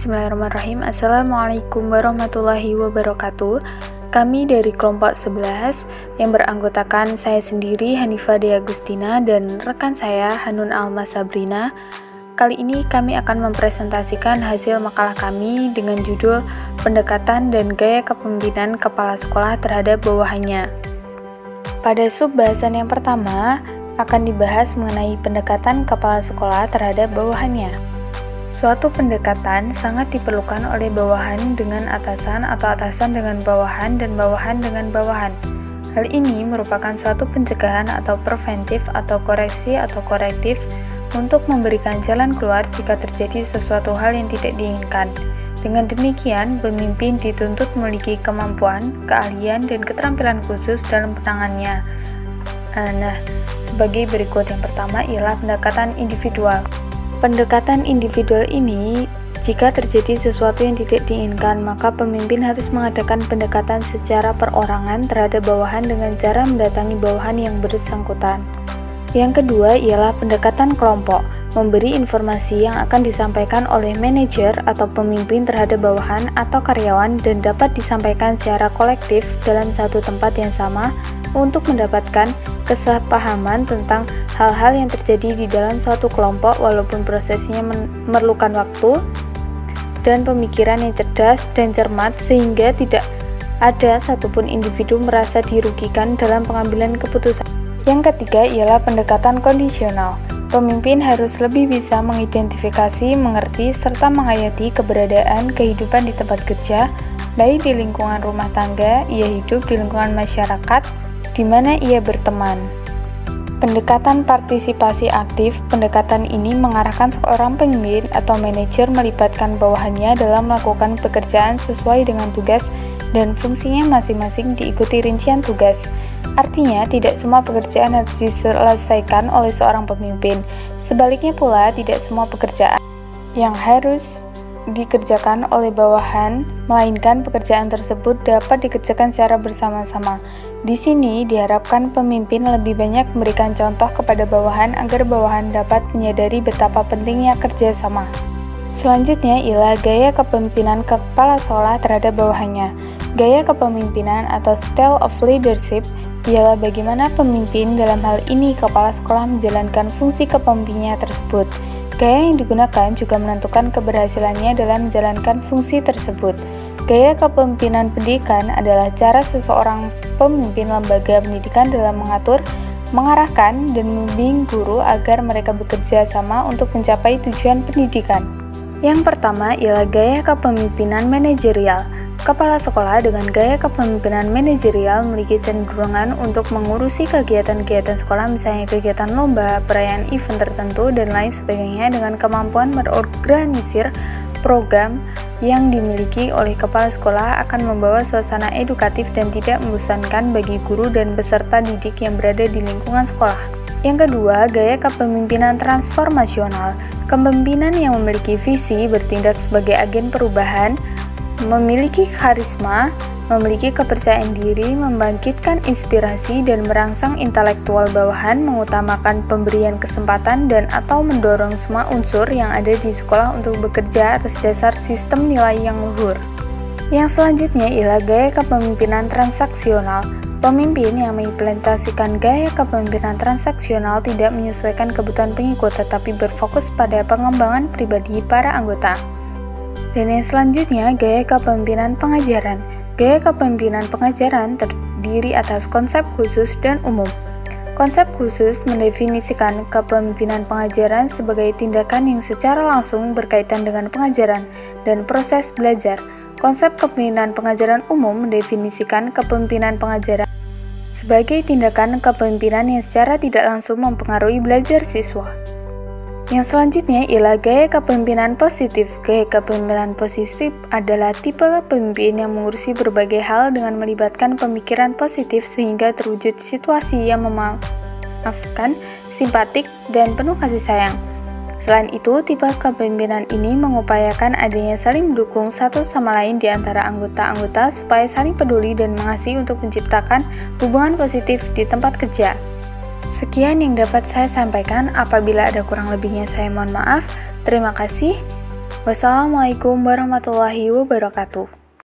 Bismillahirrahmanirrahim. Assalamualaikum warahmatullahi wabarakatuh. Kami dari kelompok 11 yang beranggotakan saya sendiri Hanifah Dea Agustina dan rekan saya Hanun Alma Sabrina. Kali ini kami akan mempresentasikan hasil makalah kami dengan judul Pendekatan dan Gaya Kepemimpinan Kepala Sekolah Terhadap Bawahannya. Pada sub-bahasan yang pertama akan dibahas mengenai pendekatan kepala sekolah terhadap bawahannya. Suatu pendekatan sangat diperlukan oleh bawahan dengan atasan atau atasan dengan bawahan dan bawahan dengan bawahan. Hal ini merupakan suatu pencegahan atau preventif atau koreksi atau korektif untuk memberikan jalan keluar jika terjadi sesuatu hal yang tidak diinginkan. Dengan demikian, pemimpin dituntut memiliki kemampuan, keahlian, dan keterampilan khusus dalam penanganannya. Sebagai berikut. Yang pertama ialah pendekatan individual. Pendekatan individual ini, jika terjadi sesuatu yang tidak diinginkan, maka pemimpin harus mengadakan pendekatan secara perorangan terhadap bawahan dengan cara mendatangi bawahan yang bersangkutan. Yang kedua ialah pendekatan kelompok, memberi informasi yang akan disampaikan oleh manajer atau pemimpin terhadap bawahan atau karyawan dan dapat disampaikan secara kolektif dalam satu tempat yang sama untuk mendapatkan kesepahaman tentang hal-hal yang terjadi di dalam suatu kelompok walaupun prosesnya memerlukan waktu dan pemikiran yang cerdas dan cermat sehingga tidak ada satupun individu merasa dirugikan dalam pengambilan keputusan. Yang ketiga ialah pendekatan kondisional. Pemimpin harus lebih bisa mengidentifikasi, mengerti, serta menghayati keberadaan kehidupan di tempat kerja, baik di lingkungan rumah tangga, ia hidup di lingkungan masyarakat, di mana ia berteman. Pendekatan partisipasi aktif, pendekatan ini mengarahkan seorang pemimpin atau manajer melibatkan bawahannya dalam melakukan pekerjaan sesuai dengan tugas dan fungsinya masing-masing diikuti rincian tugas. Artinya, tidak semua pekerjaan harus diselesaikan oleh seorang pemimpin. Sebaliknya pula, tidak semua pekerjaan yang harus dikerjakan oleh bawahan, melainkan pekerjaan tersebut dapat dikerjakan secara bersama-sama. Di sini diharapkan pemimpin lebih banyak memberikan contoh kepada bawahan agar bawahan dapat menyadari betapa pentingnya kerjasama. Selanjutnya ialah gaya kepemimpinan kepala sekolah terhadap bawahannya. Gaya kepemimpinan atau style of leadership ialah bagaimana pemimpin, dalam hal ini kepala sekolah, menjalankan fungsi kepemimpinannya tersebut. Gaya yang digunakan juga menentukan keberhasilannya dalam menjalankan fungsi tersebut. Gaya kepemimpinan pendidikan adalah cara seseorang pemimpin lembaga pendidikan dalam mengatur, mengarahkan, dan membimbing guru agar mereka bekerja sama untuk mencapai tujuan pendidikan. Yang pertama ialah gaya kepemimpinan manajerial. Kepala sekolah dengan gaya kepemimpinan manajerial memiliki cenderungan untuk mengurusi kegiatan-kegiatan sekolah, misalnya kegiatan lomba, perayaan event tertentu, dan lain sebagainya dengan kemampuan berorganisir program yang dimiliki oleh kepala sekolah akan membawa suasana edukatif dan tidak membosankan bagi guru dan peserta didik yang berada di lingkungan sekolah. Yang kedua, gaya kepemimpinan transformasional. Kepemimpinan yang memiliki visi, bertindak sebagai agen perubahan, memiliki karisma, memiliki kepercayaan diri, membangkitkan inspirasi, dan merangsang intelektual bawahan, mengutamakan pemberian kesempatan dan atau mendorong semua unsur yang ada di sekolah untuk bekerja atas dasar sistem nilai yang luhur. Yang selanjutnya ialah gaya kepemimpinan transaksional. Pemimpin yang mengimplementasikan gaya kepemimpinan transaksional tidak menyesuaikan kebutuhan pengikut, tetapi berfokus pada pengembangan pribadi para anggota. Dan yang selanjutnya, gaya kepemimpinan pengajaran. Gaya kepemimpinan pengajaran terdiri atas konsep khusus dan umum. Konsep khusus mendefinisikan kepemimpinan pengajaran sebagai tindakan yang secara langsung berkaitan dengan pengajaran dan proses belajar. Konsep kepemimpinan pengajaran umum mendefinisikan kepemimpinan pengajaran sebagai tindakan kepemimpinan yang secara tidak langsung mempengaruhi belajar siswa. Yang selanjutnya ialah gaya kepemimpinan positif. Gaya kepemimpinan positif adalah tipe pemimpin yang mengurusi berbagai hal dengan melibatkan pemikiran positif sehingga terwujud situasi yang memaafkan, simpatik, dan penuh kasih sayang. Selain itu, tipe kepemimpinan ini mengupayakan adanya saling mendukung satu sama lain di antara anggota-anggota supaya saling peduli dan mengasihi untuk menciptakan hubungan positif di tempat kerja. Sekian yang dapat saya sampaikan. Apabila ada kurang lebihnya saya mohon maaf. Terima kasih. Wassalamualaikum warahmatullahi wabarakatuh.